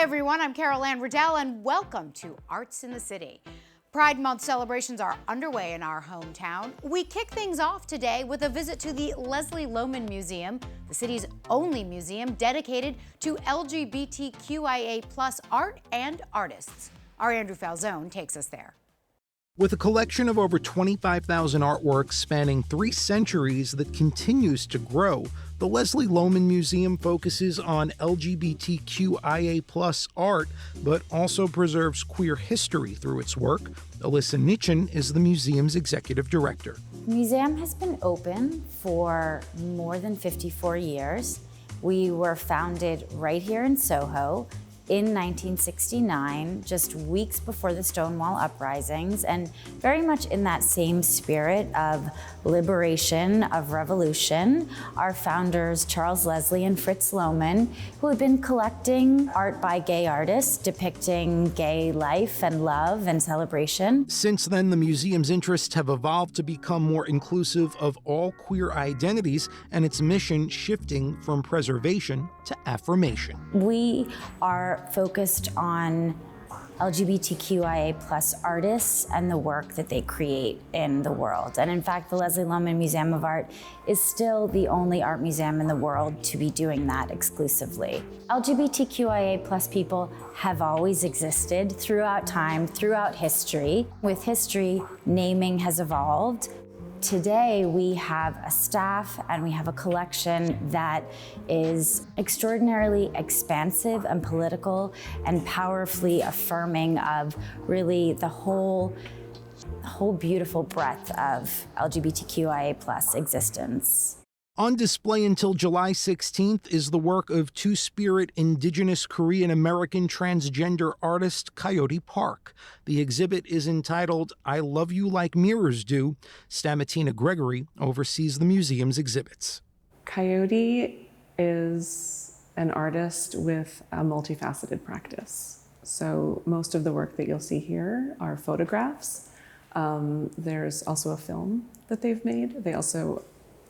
everyone, I'm Anne Riddell, and welcome to Arts in the City. Pride Month celebrations are underway in our hometown. We kick things off today with a visit to the Leslie-Lohman Museum, the city's only museum dedicated to LGBTQIA+ art and artists. Our Andrew Falzon takes us there. With a collection of over 25,000 artworks spanning 3 centuries that continues to grow, the Leslie-Lohman Museum focuses on LGBTQIA+ art, but also preserves queer history through its work. Alyssa Nitchin is the museum's executive director. The museum has been open for more than 54 years. We were founded right here in Soho in 1969, just weeks before the Stonewall uprisings, and very much in that same spirit of liberation, of revolution. Our founders, Charles Leslie and Fritz Lohman, who had been collecting art by gay artists depicting gay life and love and celebration. Since then, the museum's interests have evolved to become more inclusive of all queer identities, and its mission shifting from preservation to affirmation. We are focused on LGBTQIA+ artists and the work that they create in the world. And in fact, the Leslie-Lohman Museum of Art is still the only art museum in the world to be doing that exclusively. LGBTQIA+ people have always existed throughout time, throughout history. With history, naming has evolved. Today, we have a staff and we have a collection that is extraordinarily expansive and political and powerfully affirming of really the whole beautiful breadth of LGBTQIA+ existence. On display until July 16th is the work of Two-Spirit Indigenous Korean American transgender artist Coyote Park. The exhibit is entitled I Love You Like Mirrors Do. Stamatina Gregory oversees the museum's exhibits. Coyote is an artist with a multifaceted practice. So most of the work that you'll see here are photographs. There's also a film that they've made. They also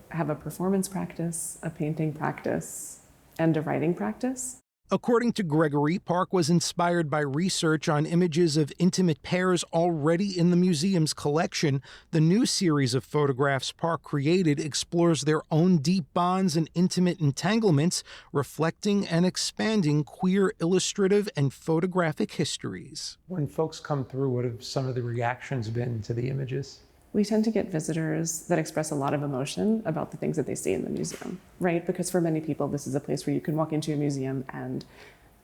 have a performance practice, a painting practice, and a writing practice. According to Gregory, Park was inspired by research on images of intimate pairs already in the museum's collection. The new series of photographs Park created explores their own deep bonds and intimate entanglements, reflecting and expanding queer illustrative and photographic histories. When folks come through, what have some of the reactions been to the images? We tend to get visitors that express a lot of emotion about the things that they see in the museum, right? Because for many people, this is a place where you can walk into a museum and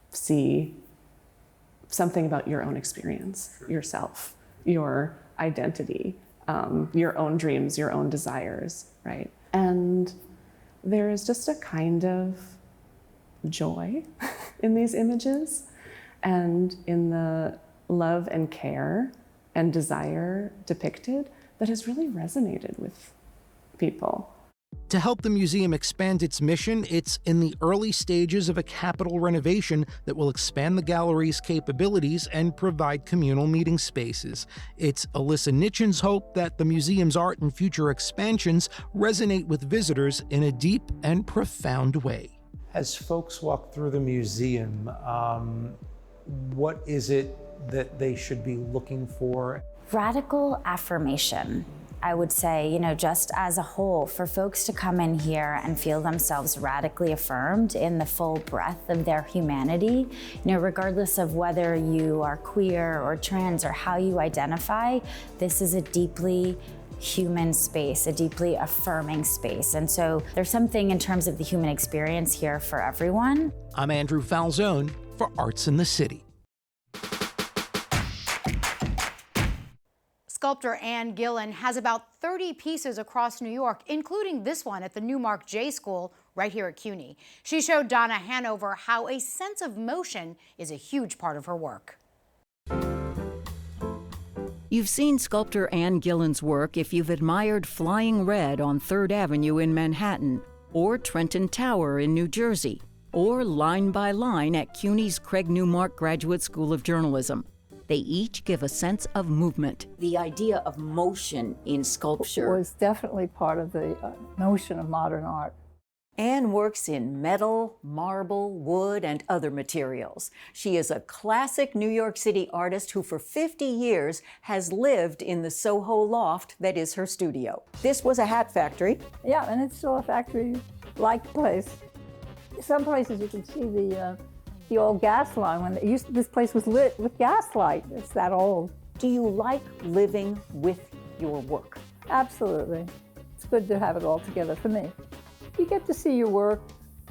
see something about your own experience, yourself, your identity, your own dreams, your own desires, right? And there is just a kind of joy in these images and in the love and care and desire depicted that has really resonated with people. To help the museum expand its mission, it's in the early stages of a capital renovation that will expand the gallery's capabilities and provide communal meeting spaces. It's Alyssa Nitchin's hope that the museum's art and future expansions resonate with visitors in a deep and profound way. As folks walk through the museum, what is it that they should be looking for? Radical affirmation, I would say, just as a whole, for folks to come in here and feel themselves radically affirmed in the full breadth of their humanity, regardless of whether you are queer or trans or how you identify, this is a deeply human space, a deeply affirming space. And so there's something in terms of the human experience here for everyone. I'm Andrew Falzon for Arts in the City. Sculptor Ann Gillen has about 30 pieces across New York, including this one at the Newmark J School right here at CUNY. She showed Donna Hanover how a sense of motion is a huge part of her work. You've seen sculptor Ann Gillen's work if you've admired Flying Red on 3rd Avenue in Manhattan, or Trenton Tower in New Jersey, or Line by Line at CUNY's Craig Newmark Graduate School of Journalism. They each give a sense of movement. The idea of motion in sculpture was definitely part of the notion of modern art. Anne works in metal, marble, wood, and other materials. She is a classic New York City artist who for 50 years has lived in the Soho loft that is her studio. This was a hat factory. Yeah, and it's still a factory-like place. Some places you can see the old gas line. When this place was lit with gaslight. It's that old. Do you like living with your work? Absolutely. It's good to have it all together for me. You get to see your work,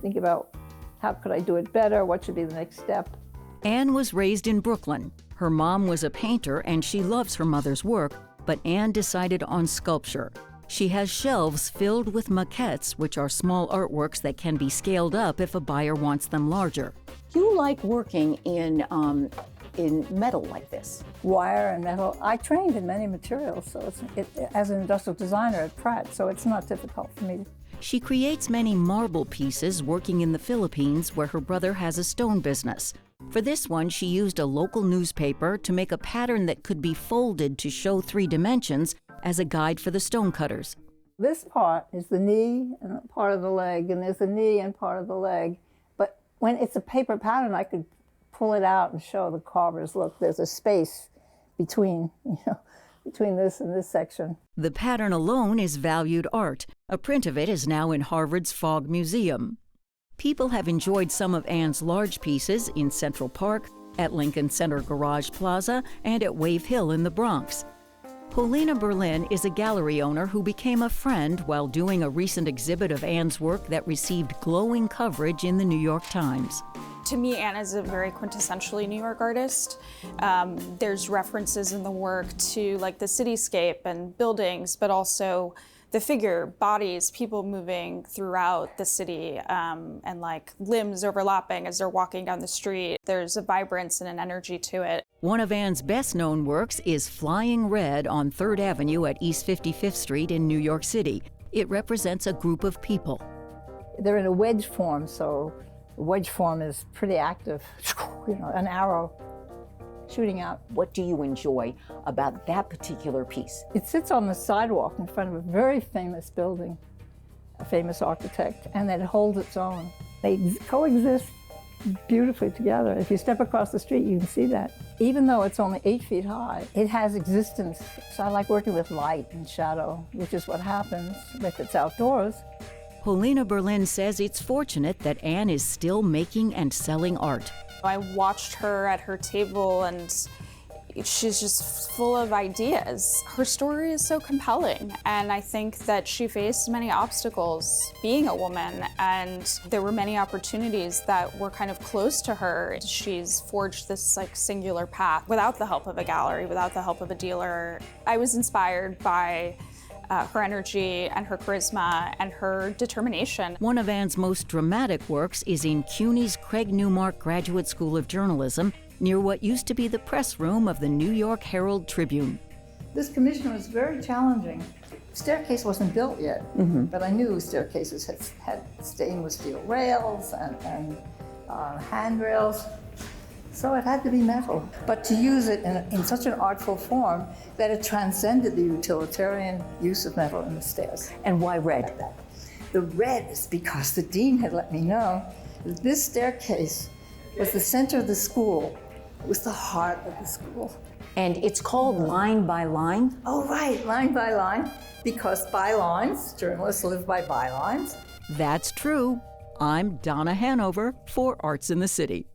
think about how could I do it better, what should be the next step. Anne was raised in Brooklyn. Her mom was a painter and she loves her mother's work, but Anne decided on sculpture. She has shelves filled with maquettes, which are small artworks that can be scaled up if a buyer wants them larger. You like working in metal like this? Wire and metal. I trained in many materials, so as an industrial designer at Pratt, so it's not difficult for me. She creates many marble pieces working in the Philippines where her brother has a stone business. For this one, she used a local newspaper to make a pattern that could be folded to show 3 dimensions as a guide for the stonecutters. This part is the knee and part of the leg, and there's the knee and part of the leg. But when it's a paper pattern, I could pull it out and show the carvers, look, there's a space between this and this section. The pattern alone is valued art. A print of it is now in Harvard's Fogg Museum. People have enjoyed some of Anne's large pieces in Central Park, at Lincoln Center Garage Plaza, and at Wave Hill in the Bronx. Polina Berlin is a gallery owner who became a friend while doing a recent exhibit of Anne's work that received glowing coverage in the New York Times. To me, Anne is a very quintessentially New York artist. There's references in the work to like the cityscape and buildings, but also the figure, bodies, people moving throughout the city, and like limbs overlapping as they're walking down the street. There's a vibrance and an energy to it. One of Anne's best-known works is Flying Red on 3rd Avenue at East 55th Street in New York City. It represents a group of people. They're in a wedge form, so the wedge form is pretty active, an arrow shooting out. What do you enjoy about that particular piece? It sits on the sidewalk in front of a very famous building, a famous architect, and it holds its own. They coexist beautifully together. If you step across the street, you can see that. Even though it's only 8 feet high, it has existence. So I like working with light and shadow, which is what happens if it's outdoors. Polina Berlin says it's fortunate that Anne is still making and selling art. I watched her at her table and she's just full of ideas. Her story is so compelling, and I think that she faced many obstacles being a woman, and there were many opportunities that were kind of close to her. She's forged this like singular path without the help of a gallery, without the help of a dealer. I was inspired by her energy and her charisma and her determination. One of Anne's most dramatic works is in CUNY's Craig Newmark Graduate School of Journalism, near what used to be the press room of the New York Herald Tribune. This commission was very challenging. The staircase wasn't built yet, but I knew staircases had stainless steel rails and handrails. So it had to be metal, but to use it in such an artful form that it transcended the utilitarian use of metal in the stairs. And why red? The red is because the dean had let me know that this staircase was the center of the school. It was the heart of the school. And it's called Line by Line? Oh, right, line by line, because bylines, journalists live by bylines. That's true. I'm Donna Hanover for Arts in the City.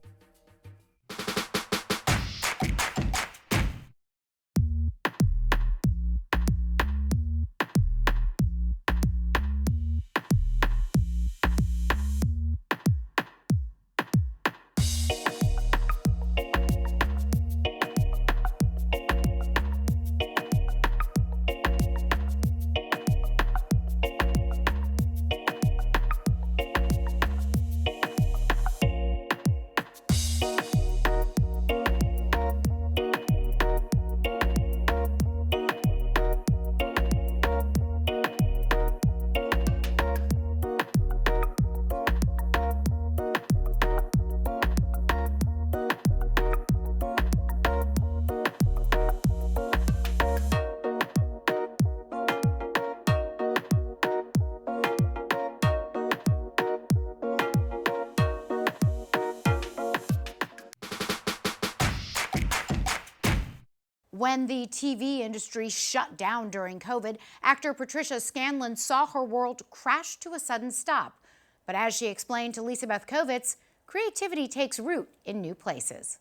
When the TV industry shut down during COVID, actor Patricia Scanlon saw her world crash to a sudden stop. But as she explained to Beth Kovetz, creativity takes root in new places.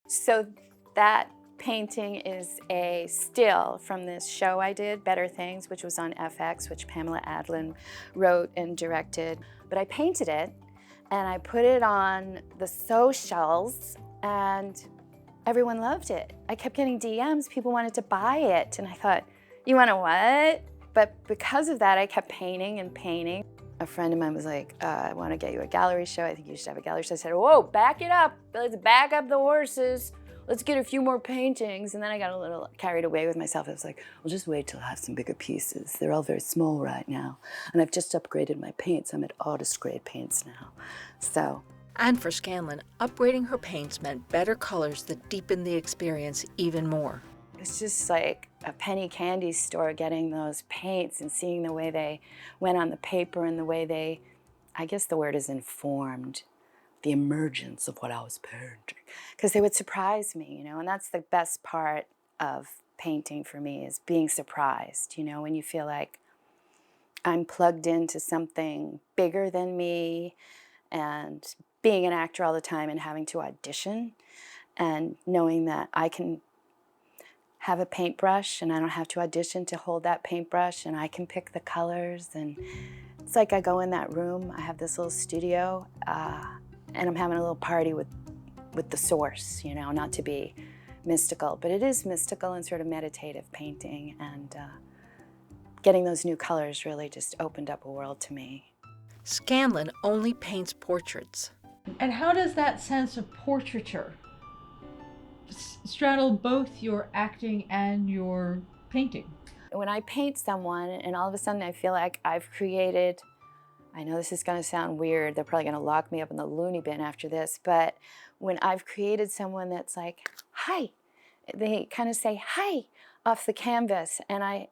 So that painting is a still from this show I did, Better Things, which was on FX, which Pamela Adlin wrote and directed. But I painted it and I put it on the socials and everyone loved it. I kept getting DMs, people wanted to buy it. And I thought, you want to what? But because of that, I kept painting and painting. A friend of mine was like, I want to get you a gallery show. I think you should have a gallery show. I said, whoa, back it up. Let's back up the horses. Let's get a few more paintings. And then I got a little carried away with myself. I was like, well, just wait till I have some bigger pieces. They're all very small right now. And I've just upgraded my paints. I'm at artist grade paints now. So. And for Scanlon, upgrading her paints meant better colors that deepened the experience even more. It's just like a penny candy store getting those paints and seeing the way they went on the paper and the way they, I guess the word is informed the emergence of what I was painting. Because they would surprise me, you know, and that's the best part of painting for me is being surprised, you know, when you feel like I'm plugged into something bigger than me and being an actor all the time and having to audition and knowing that I can have a paintbrush and I don't have to audition to hold that paintbrush and I can pick the colors. And it's like I go in that room, I have this little studio, and I'm having a little party with the source, you know, not to be mystical, but it is mystical and sort of meditative painting, and getting those new colors really just opened up a world to me. Scanlon only paints portraits. And how does that sense of portraiture straddle both your acting and your painting? When I paint someone and all of a sudden I feel like I've created, I know this is going to sound weird, they're probably going to lock me up in the loony bin after this, but when I've created someone that's like, hi, they kind of say hi off the canvas, and I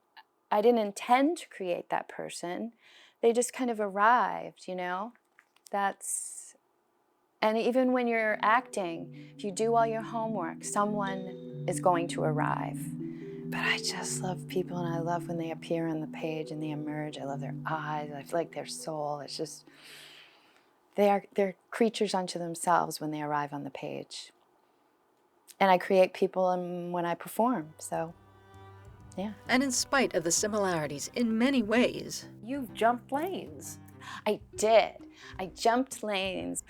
didn't intend to create that person, they just kind of arrived, you know? And even when you're acting, if you do all your homework, someone is going to arrive. But I just love people, and I love when they appear on the page and they emerge. I love their eyes, I feel like their soul. It's just, they're creatures unto themselves when they arrive on the page. And I create people when I perform, so yeah. And in spite of the similarities in many ways, you've jumped lanes. I did. I jumped lanes.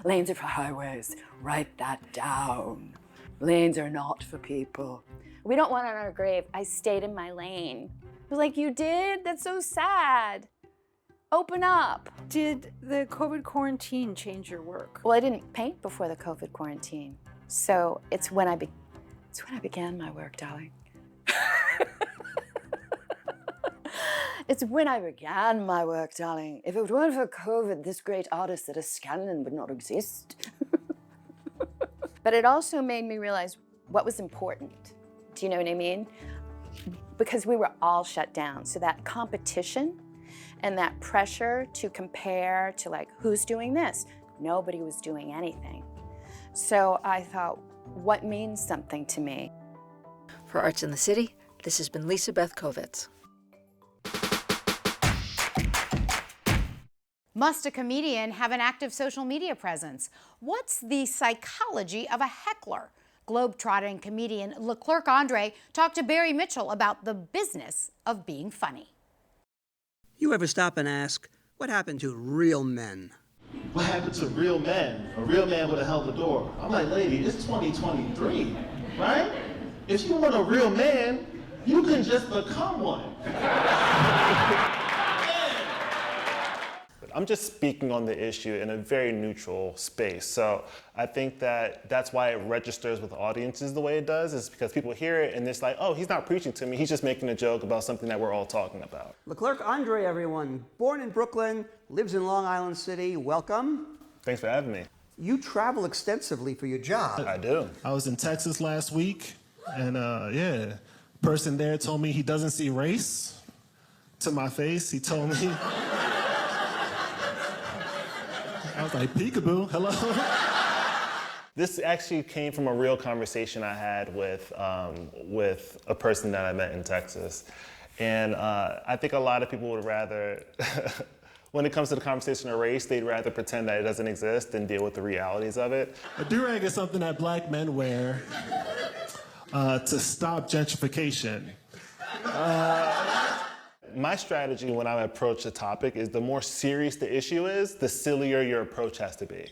Lanes are for highways. Write that down. Lanes are not for people. We don't want it on our grave. I stayed in my lane. I was like, you did? That's so sad. Open up. Did the COVID quarantine change your work? Well, I didn't paint before the COVID quarantine. So it's when I began my work, darling. It's when I began my work, darling. If it weren't for COVID, this great artist that is Scanlon would not exist. But it also made me realize what was important. Do you know what I mean? Because we were all shut down. So that competition and that pressure to compare to like, who's doing this? Nobody was doing anything. So I thought, what means something to me? For Arts in the City, this has been Beth Kovetz. Must a comedian have an active social media presence? What's the psychology of a heckler? Globe-trotting comedian LeClerc Andre talked to Barry Mitchell about the business of being funny. You ever stop and ask, what happened to real men? What happened to real men? A real man would have held the door. I'm like, lady, it's 2023, right? If you want a real man, you can just become one. I'm just speaking on the issue in a very neutral space. So I think that that's why it registers with audiences the way it does, is because people hear it and it's like, oh, he's not preaching to me, he's just making a joke about something that we're all talking about. LeClerc Andre, everyone. Born in Brooklyn, lives in Long Island City. Welcome. Thanks for having me. You travel extensively for your job. I do. I was in Texas last week, and yeah, person there told me he doesn't see race. To my face, he told me. I was like, peekaboo, hello. This actually came from a real conversation I had with a person that I met in Texas. And I think a lot of people would rather, when it comes to the conversation of race, they'd rather pretend that it doesn't exist than deal with the realities of it. A do-rag is something that black men wear to stop gentrification. My strategy when I approach a topic is the more serious the issue is, the sillier your approach has to be.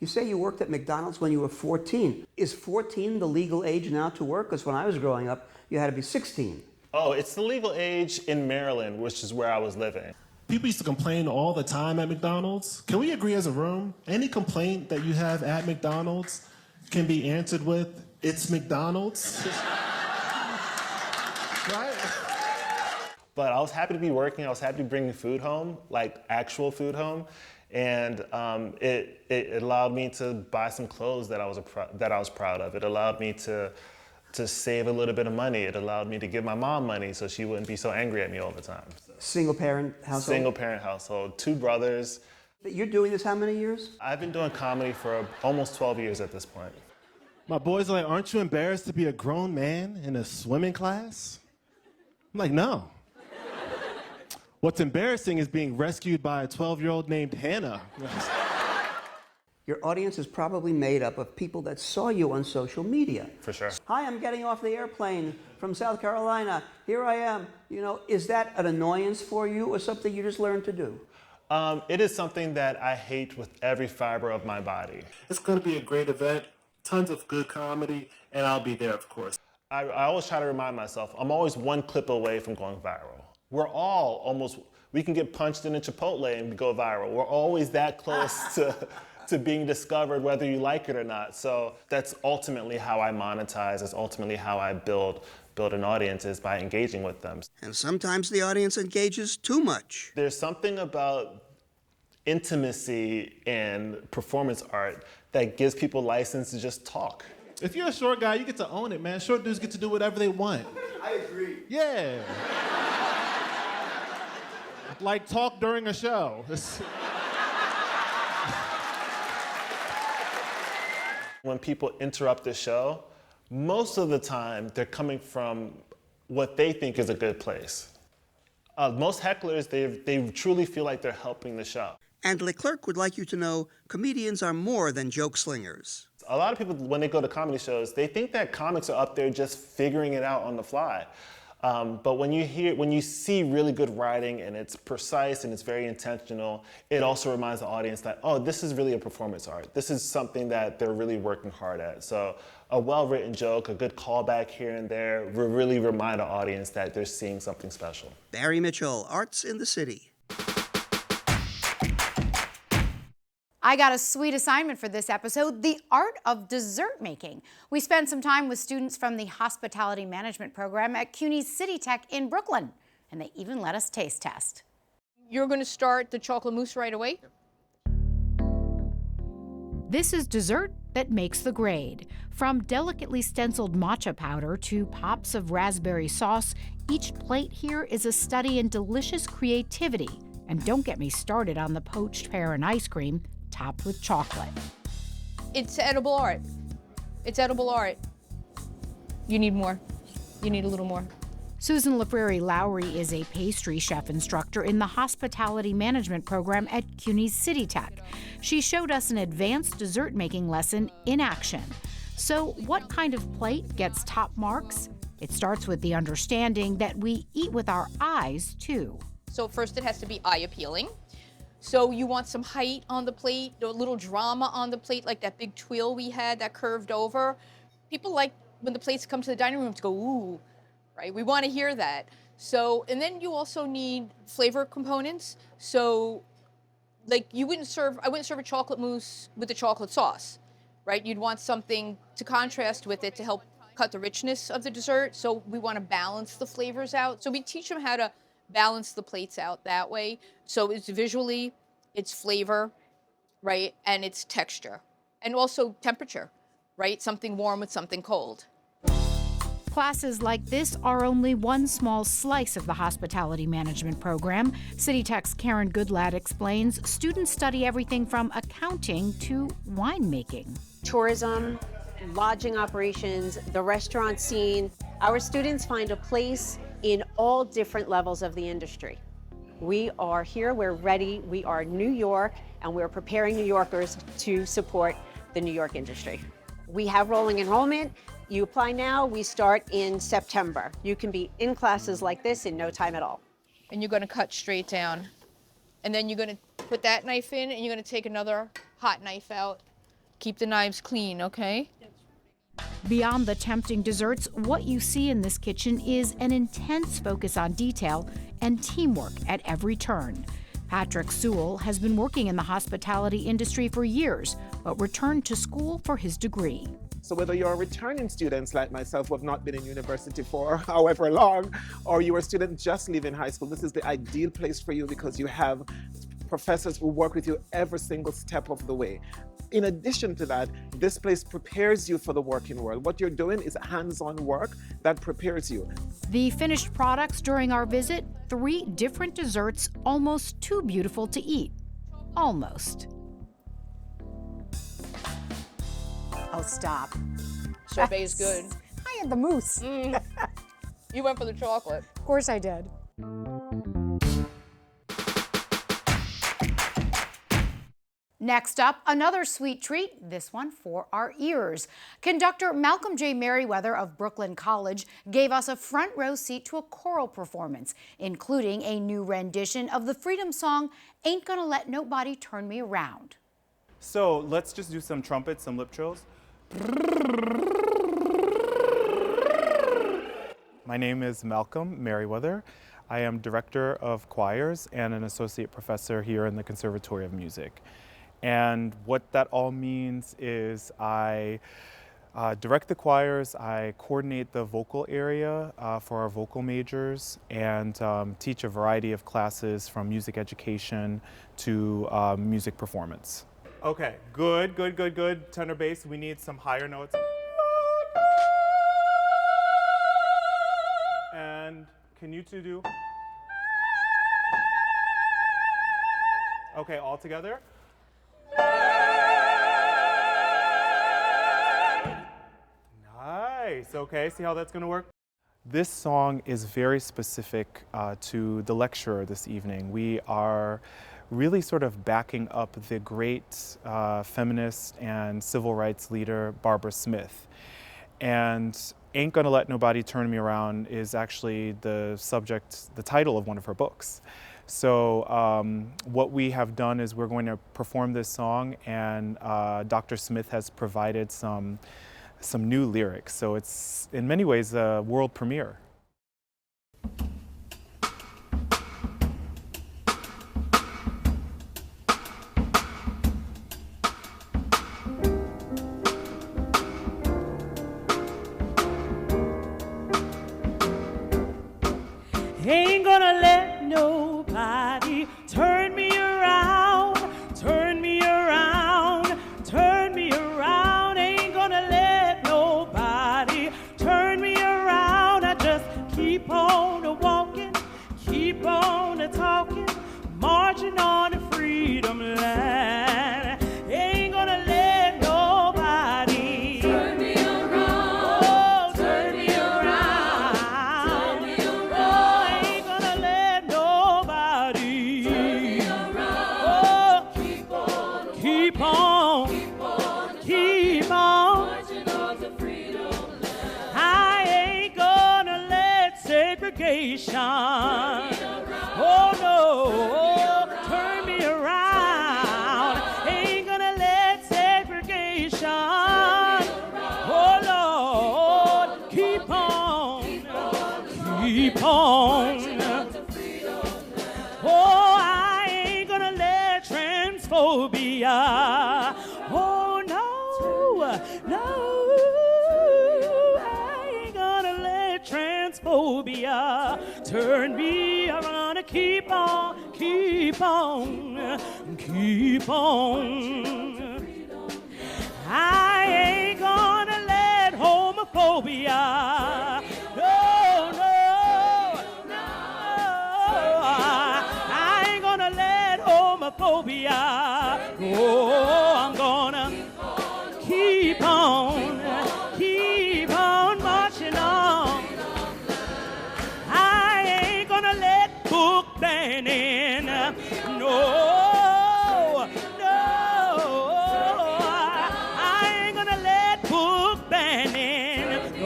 You say you worked at McDonald's when you were 14. Is 14 the legal age now to work? Because when I was growing up, you had to be 16. Oh, it's the legal age in Maryland, which is where I was living. People used to complain all the time at McDonald's. Can we agree as a room? Any complaint that you have at McDonald's can be answered with, "It's McDonald's." Right? But I was happy to be working. I was happy to be bringing food home, like actual food home. And it allowed me to buy some clothes that I was proud of. It allowed me to save a little bit of money. It allowed me to give my mom money so she wouldn't be so angry at me all the time. Single parent household? Single parent household, 2 brothers. You're doing this how many years? I've been doing comedy for almost 12 years at this point. My boys are like, "Aren't you embarrassed to be a grown man in a swimming class?" I'm like, "No. What's embarrassing is being rescued by a 12-year-old named Hannah." Your audience is probably made up of people that saw you on social media. For sure. "Hi, I'm getting off the airplane from South Carolina. Here I am." You know, is that an annoyance for you or something you just learned to do? It is something that I hate with every fiber of my body. It's going to be a great event, tons of good comedy, and I'll be there, of course. I always try to remind myself, I'm always one clip away from going viral. We're all almost, we can get punched in a Chipotle and go viral. We're always that close to being discovered, whether you like it or not. So that's ultimately how I monetize. That's ultimately how I build an audience, is by engaging with them. And sometimes the audience engages too much. There's something about intimacy and performance art that gives people license to just talk. If you're a short guy, you get to own it, man. Short dudes get to do whatever they want. I agree. Yeah. Like talk during a show. When people interrupt the show, most of the time they're coming from what they think is a good place. Most hecklers, they truly feel like they're helping the show. And LeClerc would like you to know comedians are more than joke slingers. A lot of people, when they go to comedy shows, they think that comics are up there just figuring it out on the fly. But when you see really good writing and it's precise and it's very intentional, it also reminds the audience that, oh, this is really a performance art. This is something that they're really working hard at. So a well-written joke, a good callback here and there will really remind the audience that they're seeing something special. Barry Mitchell, Arts in the City. I got a sweet assignment for this episode, the art of dessert making. We spent some time with students from the hospitality management program at CUNY's City Tech in Brooklyn, and they even let us taste test. You're going to start the chocolate mousse right away? This is dessert that makes the grade. From delicately stenciled matcha powder to pops of raspberry sauce, each plate here is a study in delicious creativity. And don't get me started on the poached pear and ice cream, topped with chocolate. It's edible art. It's edible art. You need more. You need a little more. Susan Lifrieri-Lowry is a pastry chef instructor in the hospitality management program at CUNY's City Tech. She showed us an advanced dessert making lesson in action. So what kind of plate gets top marks? It starts with the understanding that we eat with our eyes too. So first it has to be eye appealing. So you want some height on the plate, a little drama on the plate, like that big tuile we had that curved over. People like when the plates come to the dining room to go, ooh, right? We want to hear that. So, and then you also need flavor components. So, like I wouldn't serve a chocolate mousse with the chocolate sauce, right? You'd want something to contrast with it to help cut the richness of the dessert. So we want to balance the flavors out. So we teach them how to balance the plates out that way. So it's visually, it's flavor, right? And it's texture. And also temperature, right? Something warm with something cold. Classes like this are only one small slice of the hospitality management program. City Tech's Goodlad explains students study everything from accounting to winemaking. tourism, lodging operations, the restaurant scene. Our students find a place in all different levels of the industry. We are here, we're ready, we are New York, and we're preparing New Yorkers to support the New York industry. We have rolling enrollment. You apply now, we start in September. You can be in classes like this in no time at all. And you're gonna cut straight down. And then you're gonna put that knife in, and you're gonna take another hot knife out. Keep the knives clean, okay? Beyond the tempting desserts, what you see in this kitchen is an intense focus on detail and teamwork at every turn. Patrick Sewell has been working in the hospitality industry for years, but returned to school for his degree. So whether you're a returning student like myself who have not been in university for however long, or you're a student just leaving high school, this is the ideal place for you because you have professors who work with you every single step of the way. In addition to that, this place prepares you for the working world. What you're doing is hands-on work that prepares you. The finished products during our visit, 3 different desserts, almost too beautiful to eat. Almost. Oh, stop. Sorbet is good. I had the mousse. You went for the chocolate. Of course I did. Next up, another sweet treat, this one for our ears. Conductor Malcolm J. Merriweather of Brooklyn College gave us a front row seat to a choral performance, including a new rendition of the freedom song, Ain't Gonna Let Nobody Turn Me Around. So let's just do some trumpets, some lip trills. My name is Malcolm Merriweather. I am Director of Choirs and an Associate Professor here in the Conservatory of Music. And what that all means is I direct the choirs, I coordinate the vocal area for our vocal majors, and teach a variety of classes from music education to music performance. Okay, good, good, good, good. Tenor bass, we need some higher notes. And can you two do? Okay, all together. Nice, okay, see how that's gonna work? This song is very specific to the lecturer this evening. We are really sort of backing up the great feminist and civil rights leader, Barbara Smith. And Ain't Gonna Let Nobody Turn Me Around is actually the title of one of her books. So what we have done is we're going to perform this song, and Dr. Smith has provided some new lyrics. So it's in many ways a world premiere. Ain't gonna let nobody turn me around, turn me around, turn me around. Ain't gonna let nobody turn me around. I just keep on walking, keep on talking, marching on the freedom line. Ain't gonna let nobody turn me around, oh, turn me around, turn me around. Ain't gonna let nobody turn me around, oh, keep on, keep on, keep on, keep on, marching on the freedom line. I ain't gonna let segregation, oh no, turn me around. Ain't gonna let segregation, oh Lord, keep on, keep on. Oh, I ain't gonna let transphobia, oh no, no, I ain't gonna let transphobia turn me around. Keep on, keep on, keep on. I ain't gonna let homophobia, no, no, no. I ain't gonna let homophobia, oh, I'm gonna keep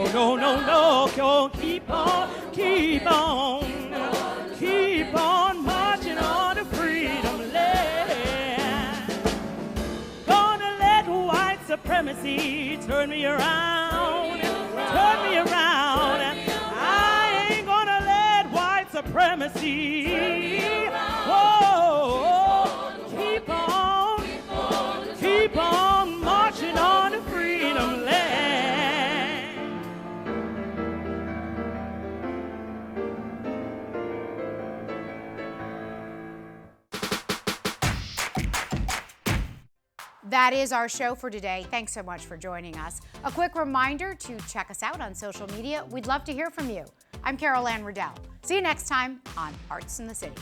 No, no, no, no, go keep on, keep on, keep on marching on the freedom land. Gonna let white supremacy turn me around, turn me around. I ain't gonna let white supremacy, oh, keep on marching on the freedom land. That is our show for today. Thanks so much for joining us. A quick reminder to check us out on social media. We'd love to hear from you. I'm Anne Riddell. See you next time on Arts in the City.